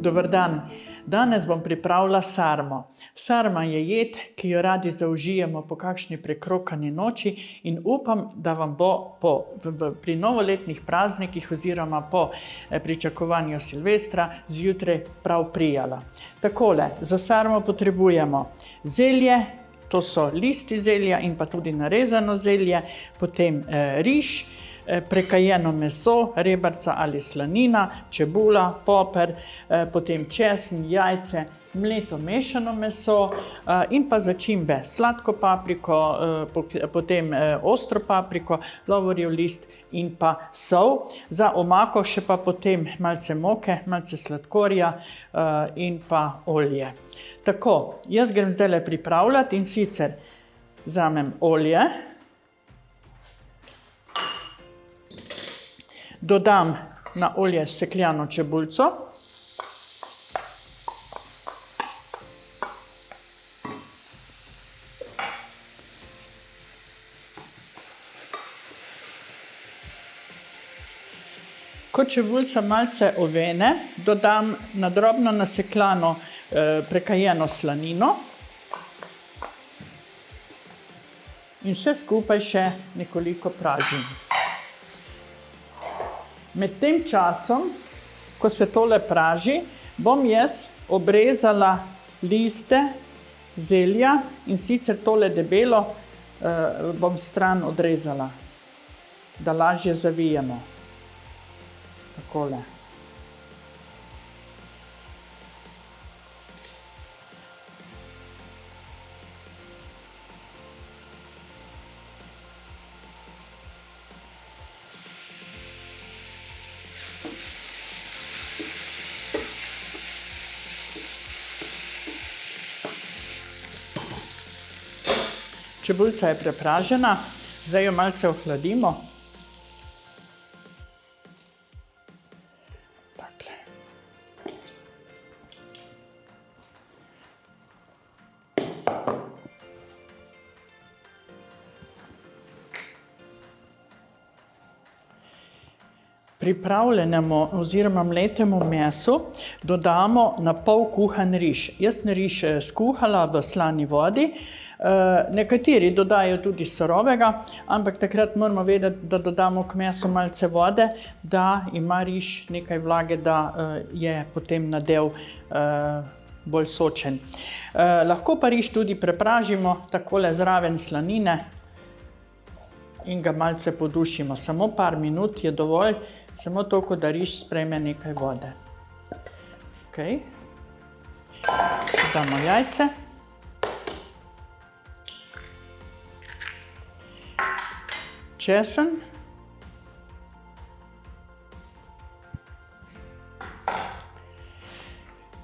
Dober dan. Danes bom pripravila sarmo. Sarma je jed, ki jo radi zaužijemo po kakšni prekrokani noči in upam, da vam bo pri novoletnih praznikih oziroma po pričakovanju Silvestra zjutraj prav prijala. Takole, za sarmo potrebujemo zelje, to so listi zelja in pa tudi narezano zelje, potem riž, prekajeno meso, rebrca ali slanina, čebula, poper, potem česen, jajce, mleto mešano meso in pa začimbe, sladko papriko, potem ostro papriko, lovorjev list in pa sol. Za omako še pa potem malce moke, malce sladkorja in pa olje. Tako, jaz grem zdajle pripravljati in sicer vzamem olje, dodam na olje sekljano čebulico, ko čebulica malce ovene, dodam na drobno nasekljano prekajeno slanino in vse skupaj še nekoliko pražim. Med tem časom, ko se tole praži, bom jaz obrezala liste zelja in sicer tole debelo bom stran odrezala, da lažje zavijemo. Takole. Čebulica je prepražena, zdaj jo malce ohladimo. Takle. Pripravljenemu oziroma mletemu mesu dodamo na pol kuhan riž. Jaz sem riž skuhala v slani vodi. Nekateri dodajo tudi surovega, ampak takrat moramo vedeti, da dodamo k mesu malce vode, da ima riž nekaj vlage, da je potem nadev bolj sočen. Lahko pa riž tudi prepražimo takole zraven slanine in ga malce podušimo. Samo par minut je dovolj, samo toliko, da riž sprejme nekaj vode. Okay. Damo jajce. Česen,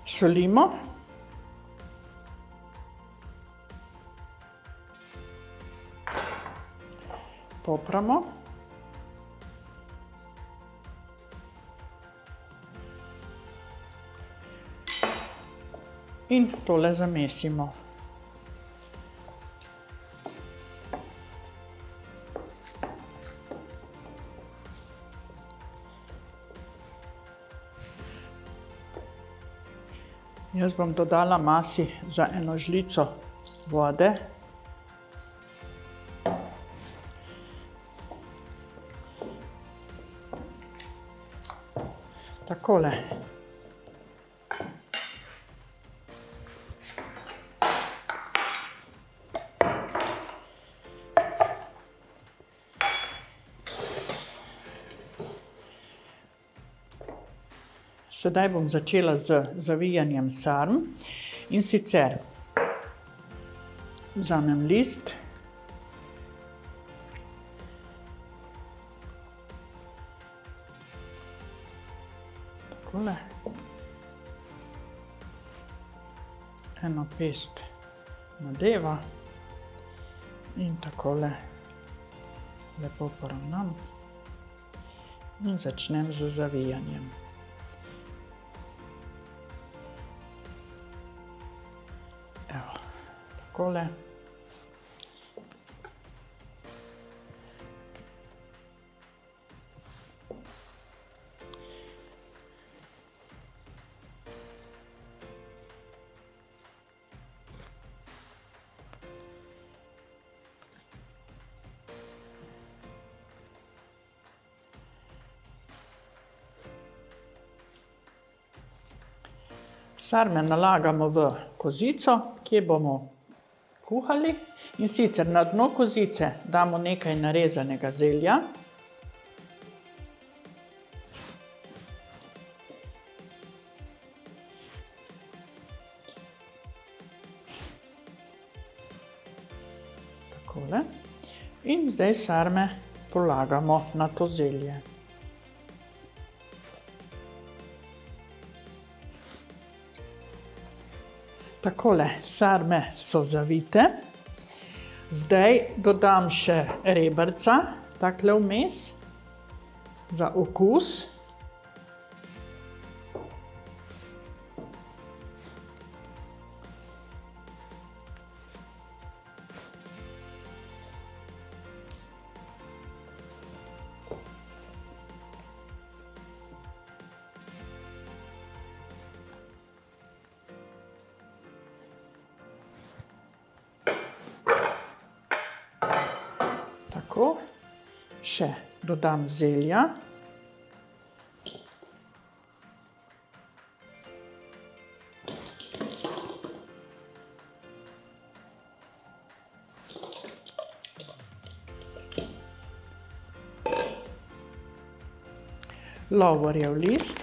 solimo, popramo in tole zamesimo. Jaz bom dodala masi za eno žlico vode. Takole. Sedaj bom začela z zavijanjem sarm in sicer vzamem list, takole, eno pest nadeva in takole lepo poravnam in začnem z zavijanjem. Evo, takole. Sarme nalagamo v kozico, kjer bomo kuhali, in sicer na dno kozice damo nekaj narezanega zelja. Takole. In zdaj sarme polagamo na to zelje. Takole, sarme so zavite. Zdaj dodam še rebrca, takle vmes, za okus. Tako, še dodam zelja. Lovorjev list.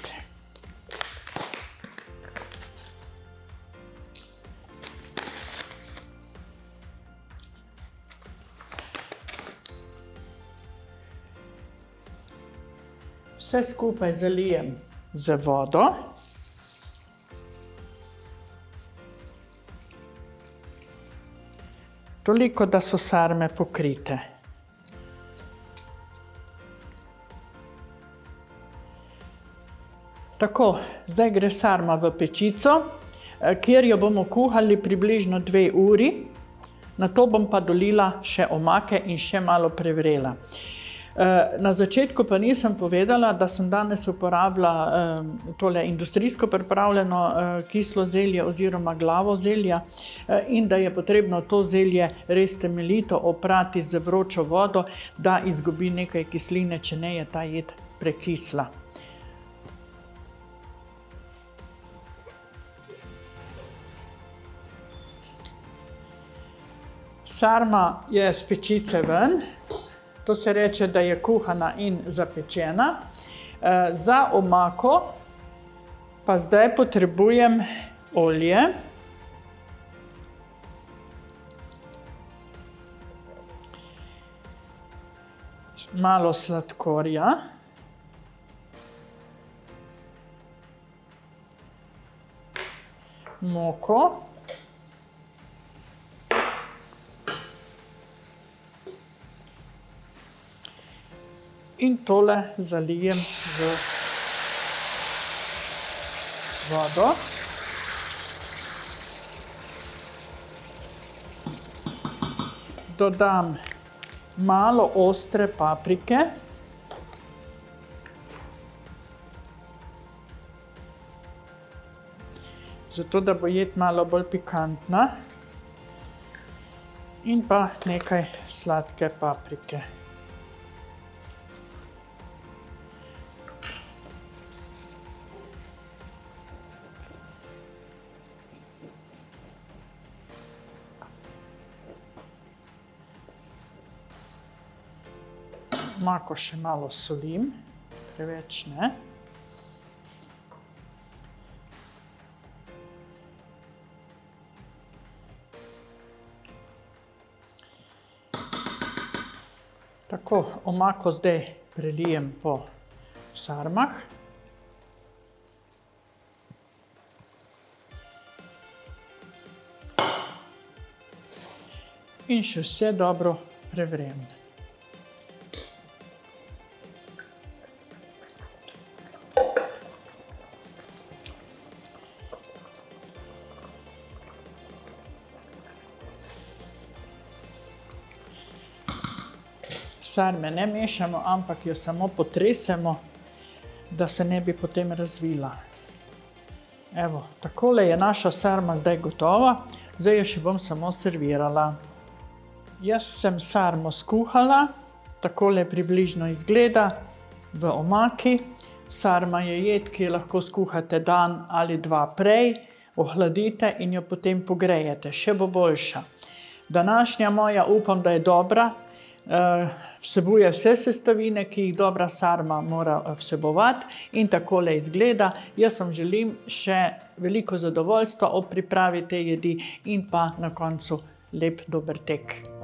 Vse skupaj zalijem z vodo. Toliko, da so sarme pokrite. Tako, zdaj gre sarma v pečico, kjer jo bomo kuhali približno 2 uri. Nato bom pa dolila še omake in še malo prevrela. Na začetku pa nisem povedala, da sem danes uporabila tole industrijsko pripravljeno kislo zelje oziroma glavo zelja in da je potrebno to zelje res temeljito oprati z vročo vodo, da izgubi nekaj kisline, če ne je ta jed prekisla. Sarma je s pečice ven. To se reče, da je kuhana in zapečena. Za omako pa zdaj potrebujem olje. Malo sladkorja. Moko. In tole zalijem z vodo. Dodam malo ostre paprike. Zato, da bo jed malo bolj pikantna. In pa nekaj sladke paprike. Omako še malo solim, preveč ne. Tako, omako zdaj prelijem po sarmah. In še vse dobro prevrem. Sarme ne mešamo, ampak jo samo potresemo, da se ne bi potem razvila. Evo, takole je naša sarma zdaj gotova, zdaj jo še bom samo servirala. Jaz sem sarmo skuhala, takole približno izgleda v omaki. Sarma je jed, ki jo lahko skuhate dan ali dva prej, ohladite in jo potem pogrejete, še bo boljša. Današnja moja upam, da je dobra, vsebuje vse sestavine, ki jih dobra sarma mora vsebovati in takole izgleda. Jaz vam želim še veliko zadovoljstva ob pripravi te jedi in pa na koncu lep dober tek.